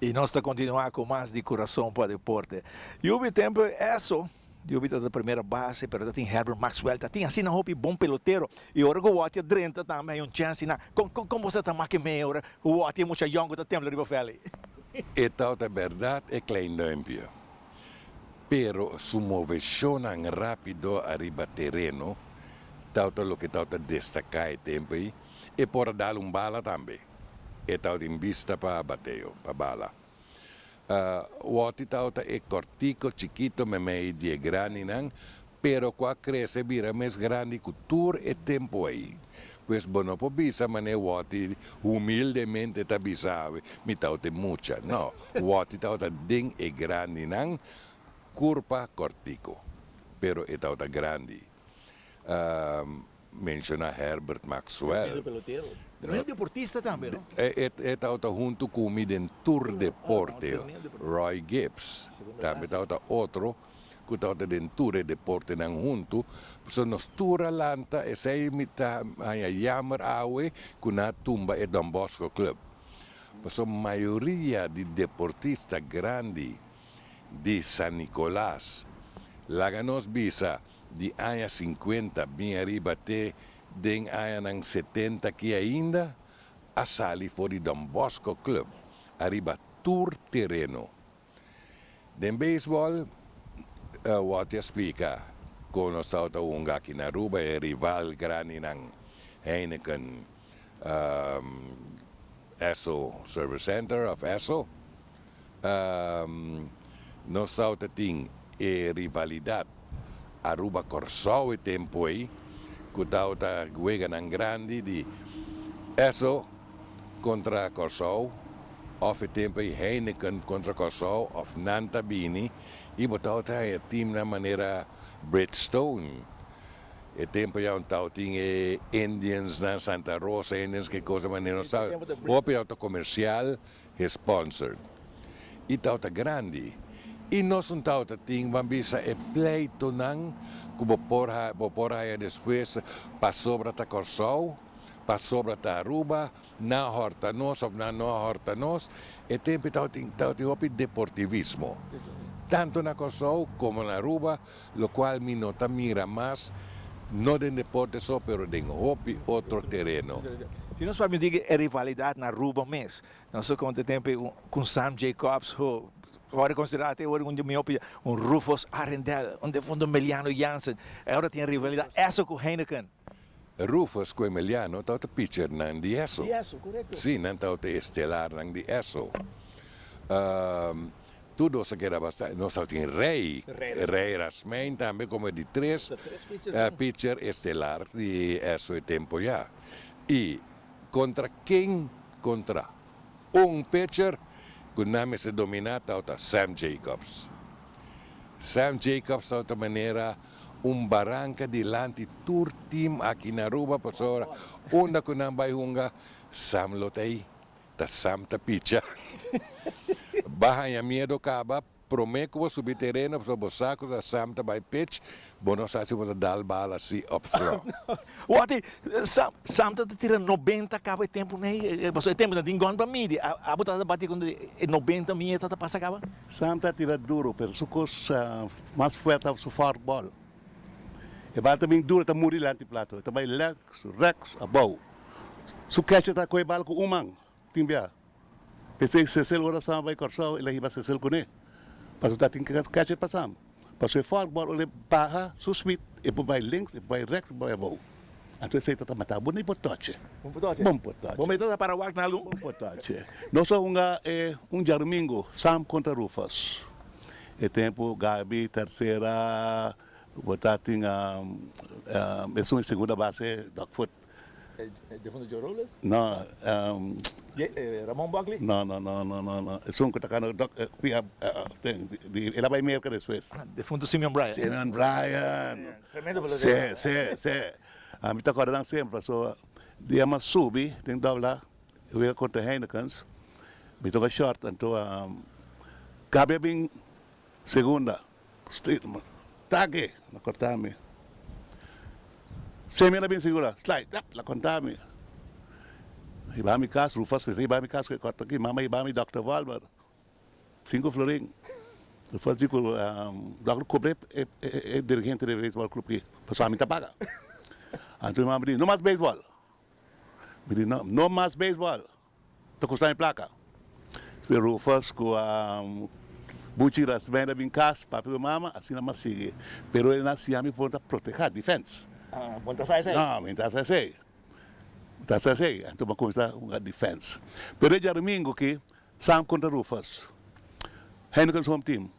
E nós estamos continuando com mais de coração para o deporte. E houve tempo, isso, eu vi da primeira base, mas tem Herbert Maxwell, tem assim na roupa bom peloteiro. E agora o Watt Drenta também um chance na. Como você está mais que meio, o Watt é muito young do tempo de Feli. Então, a verdade é klein duimpje. Pero su movesión rápido arriba terreno, tauta lo que tauta destacar el tempo aí, e por dar bala também. E tauta em vista para bateo, para bala. O outro tauta é cortico, chiquito, meio de grande, não, pero quando cresce vira mais grande que tour e tempo aí. Pues bueno, po bisa mane wati humildemente tabisabe, mi tauta mucha. No, wati tauta ding e grande nang curva cortico, pero e tauta grande. Menciona Herbert Maxwell. Não é deportista também, não? E tauta junto com o Tour Deporte, Roy Gibbs. Também tauta outro, que tauta den Tour Deporte nang junto, so nos tura lanta e sei mita hanya jammer awe kuna tumba e Don Bosco Club. So maioria de deportista grande de San Nicolás, laga nos bisa de hanya 50 bem arriba te den hanya nang 70 que ainda a sali for de Don Bosco Club, arriba tour terreno. Den baseball, wat je explica, con sauta unga aqui na Aruba é rival grande ng Heineken ESSO Service Center of ESSO. No sauta ting e rivalidade Aruba Corsau e tempo aí, que tauta juega ng grande de ESSO contra Corsau, of e tempo aí Heineken contra Corsau, of Nantabini, e botauta é team na maneira Bridgestone. E tempo já tinha Indians na Santa Rosa, Indians que coisa maneira, sabe? O auto comercial é sponsored. E tauta grande. E nós um tauta tinha bambisa e pleito nang como porra depois passou para ta Corsau, passou para ta Aruba, na horta nós ou na não horta nós, e tempo tauta hopi deportivismo. Tanto na Corsau como na Aruba, lo qual mi nota mira mais, não de deporte só, pero de hopi outro terreno. Se nós vamos dizer a rivalidade na Aruba mesmo, nós só conta tempo com Sam Jacobs, agora considerado até agora um Rufus Arendelle, um fundo Emiliano Jansen, agora tem a rivalidade essa com Heineken. Rufus com Emiliano, tá o pitcher nan di ESSO. Di ESSO, correto. Sim, não tá o estelar nan di ESSO. Tudo se queda bastante. Nós temos Rei Rasmein também como de três pitcher estelar de ESSO e tempo já. E contra quem? Contra pitcher que o nome se domina tá Sam Jacobs. Sam Jacobs tá outra maneira barranca dilante tour team aqui na Aruba pasora onde que não vai hunga Sam lotei ta Sam ta pitcher. Bahaya miedo kaba, prometo que subir terreno, para o saco da Samta by pitch, bono sa se você dar bala assim upthrow. Wati, Samta tira 90 kaba tempo né? Passou tempo na dingon para mim, a botar bati quando 90 minha tata passa kaba. Samta tira duro, pero sucos mais forte ao fortball. E bata bem duro, tá muri lá de plato, tá vai legs, rex, abau. Su catch tá coi bala com umang, timbia. Pensei que se agora sama vai Corsau, ele vai se com ele. Passo tá tem que catch passam. Passo fortball ele barra, susmit, e vai links, e vai rex, vai abau. Então sei tá matar, bom potoche. Bom potoche. Bom potoche. Bom metade para o Wagner na Bom potoche. Nós domingo, Sam contra Rufus. E tempo Gabi terceira, botar tinha é segunda base, Dogfoot. De fundo de Robles? No, Ramon Buckley? No. Es un katakan ela vai meio que depois. De fundo Simeon Bryan. Simeon Bryan. Tremendo velocidade. Sim. A mim tá acordando sempre, so dia mas subi, tem dobla, eu ia contra Heinekens. Me toca short, então Gabi bem segunda. Tague, na cortame. Semana bem segura, slide, la contame. Iba mi casa, Rufus, iba mi casa que corta aqui, mama iba mi Dr. Valmer. 5 florin. Depois digo, logo cobrei dirigente do beisebol clube que passou a mim paga. Então eu me disse, não mais beisebol. Me disse, não mais beisebol. Estou custando em placa. Eu Rufus com Buchiras vem da minha casa, papai e mama, assim não mais sigue. Pero ele nascia me ponta proteger, defense. Bom, tá sai. Não, me está assim. Está assim, então vamos começar uma defense. Pero já domingo que, Sam contra Rufus. Henrique's home team.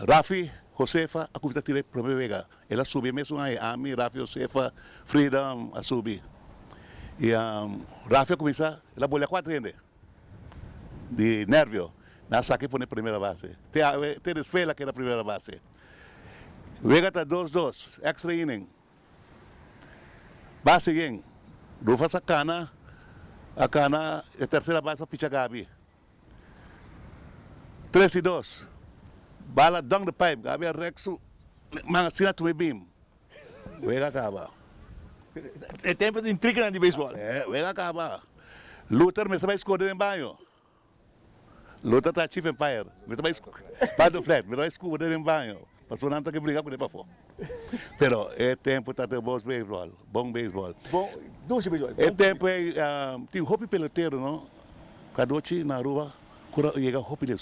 Rafi, Josefa, aku kita tirei primeira vega. Ela subi mesmo aí, Ami, Rafi, Josefa, Freedom, a subir. E Rafi começa, ela bolha 4 gente. De nervio. Nasa aqui põe primeira base. Tem desfela que era a primeira base. Vega está 2-2, extra inning. Base game. Rufus a cana, a terceira base para pitchar Gabi. 3-2. Bala down the pipe, Gabi a Rexo, mga sina tumibim. Vega acaba. É tempo de intriga de beisebol. Vega acaba. Luther me estava escondendo em banho. Luther está Chief Empire. Me estava escondendo flat, me estava escondendo em banho. Passou nada que brigar com ele para fora. Pero é tempo de ter bom beisebol. Bom, doce beisebol. É tempo, tem hobby peloteiro, não? Cada noite na rua, quando chega hobby,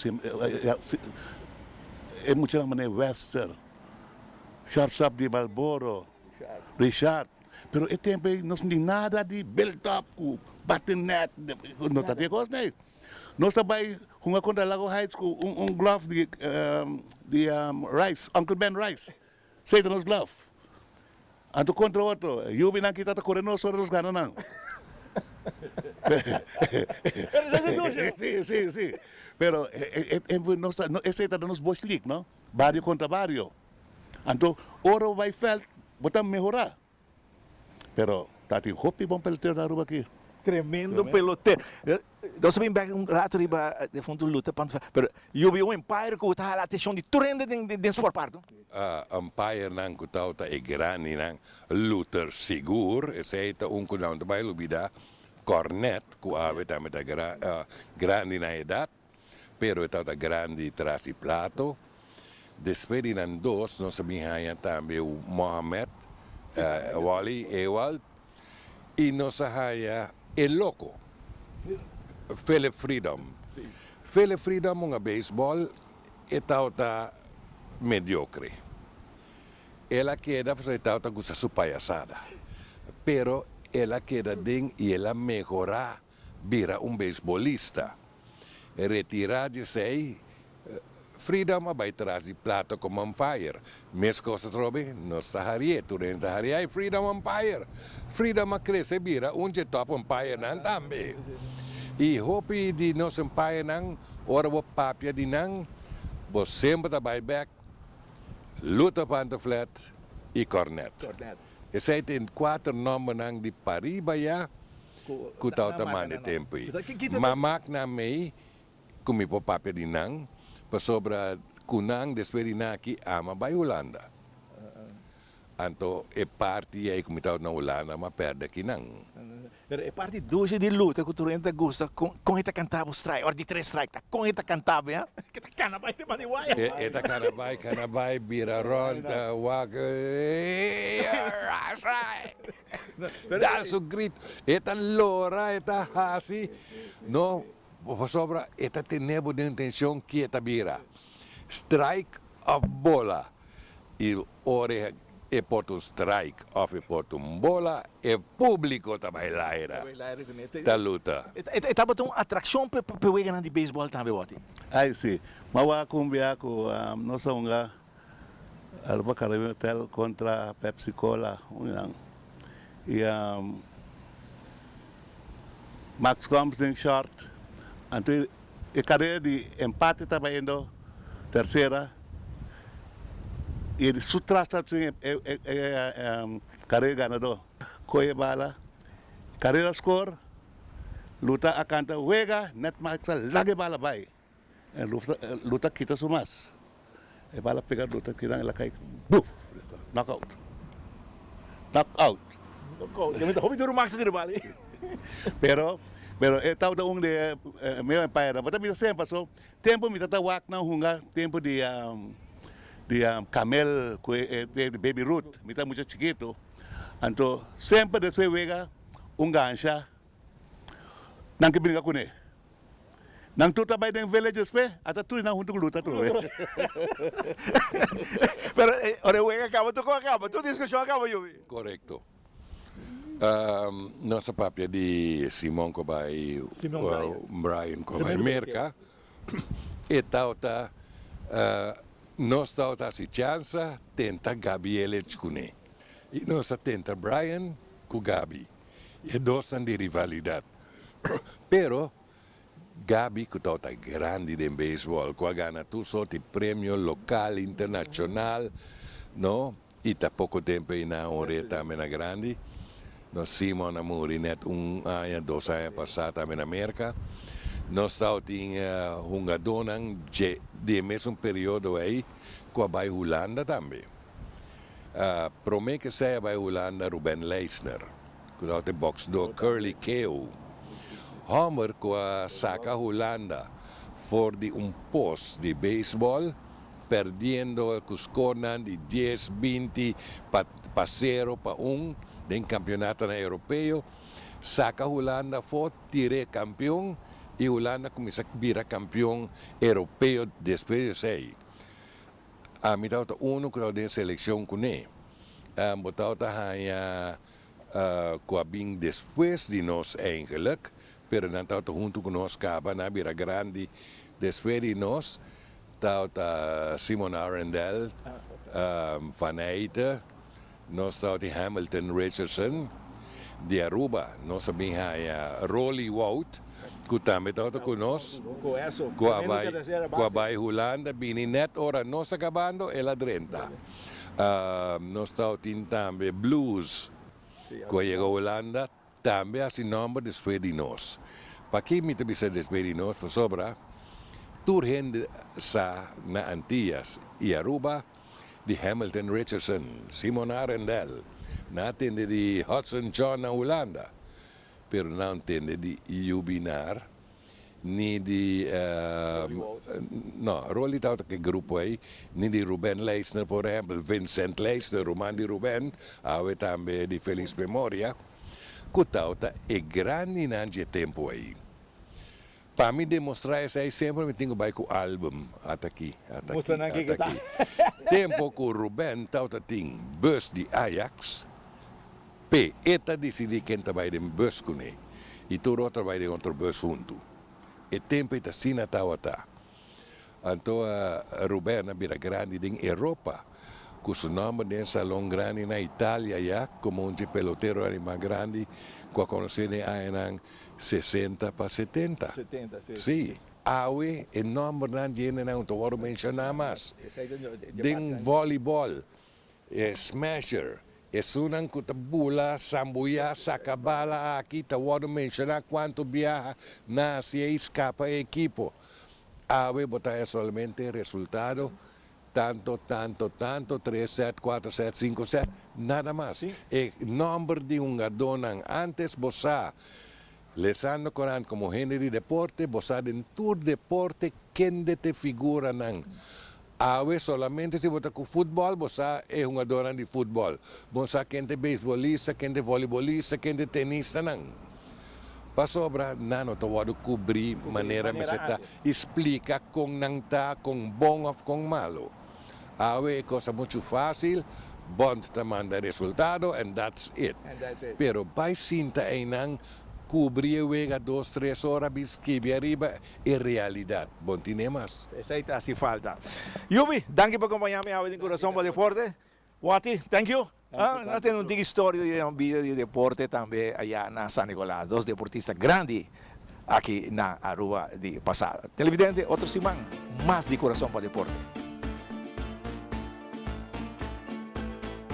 é muito maneira Wester, shortstop de Balboro, Richard. Pero é tempo, não tem nada de build-up, batting net, não está tendo coisa, né? Nós também, uma conta Lago Heights, glove de Rice, Uncle Ben Rice. Seita nos glove. Anto contra outro, Yubi não kita correndo só nos ganan não. Sim. Pero este está nos Bush League, não? Barrio contra barrio. Anto, oro vai felt, botam melhorar. Pero, tá tem hopi bom peloteiro na rua aqui. Tremendo peloteiro. Nós sabemos bem um rato de fundo luta, pero eu vi um empire que está a atenção de tudo de sport parto. Umpire nang kutauta e grani nang Luther Sigur, e seita un kunang tabay lubida cornet ku ave tamita grandi na edad, pero itauta grandi trasi plato. Después ng dos, no sabihan también Mohamed, Wally Ewald, y no sahaya El Loco, Philip Freedom. Philip Freedom, mga baseball, itauta mediocre. Ela queda, pues itauta gusta su payasada. Pero ela queda din y ela mejora, vira un beisbolista. Retirar de sei, Freedom vai trazer plato como umpire. Mes coisas trobe, não saharia, tu nem saharia, Freedom umpire. Freedom a crescer vira top umpire nan também. E hope de nos umpire nan, ora o papia de nan, bo sempre da buyback, luta panto flat e cornet. Esse aí tem 4 nomes nan de paribaya, kutau taman de tempo. Mamak na mei, kumi po papia de nan, pa sobra kunang desperinaki ama ba Holanda. Anto e parte aí comitado na Holanda ma perde kinang. Pero é parte doce de luta que tu renta gosta com esta cantava strike, or de 3 strike, tá com esta cantava, ya? Que tá cana vai ter maniwaya. Eta kanabay bira ronta wag. Dá su grito. Eta lora, eta hasi. No, sobra eta tenebo de intenção que eta bira. Strike of bola. E ore e porto strike of e porto bola e público também lá era. Da luta. Eta botou atração para o ganhar de beisebol também, Wati. Aí sim. Mawa kumbia ko nossa unga alba Caribbean Hotel contra Pepsi Cola unang. E Max Combs em short. Anto e carreira de empate estava indo terceira. E ele sutrasta carreira ganador. Coie bala, carreira score, luta a canta, juega, net maxa, lage bala vai. Luta kita sumas. E bala pegar luta kita, ela cai, buf, knockout. Knockout. Eu me hobby do Max de bala. Pero, Pero itaw da de may paira. Basta mita sempre so tempo mita tawak na hunga tempo de camel de baby root, mita muito chiquito. Anto sempre de sua vega gansha nang kibinga kune. Nang tuta bay den villages pe, ata tu na hunto luta tu. Pero ore wega acaba, tu discussão acaba, Yubi. Correcto. Nossa papia di Simon Kobay, Simon Brian Kobay Merka, e tauta, nós tauta si chansa tenta Gabriele Chkune. E nós tenta Brian com Gabi. E dois são de rivalidade. Pero Gabi que tauta grande de beisebol, com a gana tu só de prêmio local, internacional, no? E tá pouco tempo aí na oreta na grande. Nós Simon na Murinet ano, 2 anos passado na América. Nós tínhamos hungadonang de mesmo período aí com a Bay Holanda também. Promete que seja a Bay Holanda Ruben Leisner, que tauta boxdor Curly Keo. Homer com a saca Holanda for de post de beisebol, perdendo o score de 10, 20 para 0 para 1 em campeonato europeu. Saca Holanda for tire campeão e Holanda começa a virar campeão europeu depois de 6. A mitad uno que de seleção com ele. Botauta hanya com a bem depois de nós eigenlijk, pero não tauta junto com nós caba na vira grande depois de nós. Tauta Simon Arendelle, Van Eyte, nós tauta Hamilton Richardson, de Aruba, nós também hanya Rolly Wout, que também tauta com nós. Com a Bay Holanda, bini net ora nós acabando ela 30. Nós tautin também Blues, com a Holanda, também assim nome depois de nós. Para que me bisa depois de nós, por sobra, turhen sa na Antillas e Aruba, de Hamilton Richardson, Simon Arendelle, natin de Hudson John na Holanda, pero não entende de Jubinar, ni de Rolly tauta que grupo aí, ni de Ruben Leisner, por exemplo, Vincent Leisner, Roman de Ruben, ave também de Feliz Memória, que tauta é grande nanje tempo aí. Para me demonstrar isso aí, sempre me tenho com o álbum, até aqui. Mostrando aqui que tá. Tempo que o Ruben tauta tem bus de Ajax, P, eta decidi quem vai de bus com ele, e todo outro vai de outro bus junto. E tempo está assim na tauta. Então, Ruben vira grande em Europa, com o nome de salão grande na Itália, já, como um pelotero mais grande, com a conhecida em 60 para 70. 70, sim. Sim. Awe, o nome de não estou mencionar mais. Ding voleibol, smasher, sunang kutabula, sambuya, sakabala, aqui, tawado mencionar quanto viaja na se escapa a equipo. Awe, botar solamente resultado, tanto, 3 set, 4 set, 5 set, nada mais. O nome de donan antes, bosa, lesando Coran como gente de deporte, bosa en tour deporte, quem te figura nan. Awe solamente se bota com futebol, bosa é donan de futebol. Bosa quem te beisbolista, quem te voleibolista, quem te tenista nan. Pasobra, não estou cobrir maneira me está explica com não tá com bom ou com malo. Awe é coisa muito fácil, bom te manda resultado and that's it. Pero vai sinta aí não cobrir wega 2, 3 horas bisquibe arriba é realidade. Bom tiene mais. Essa aí tá, se falta. Yubi, danke por acompanhar-me a em Coração para Deporte. Wati, thank you. Nós temos uma história de uma vida de deporte também allá na San Nicolás. 2 deportistas grandes aqui na Aruba de passado. Televidente, outro semana, mais de Coração para Deporte.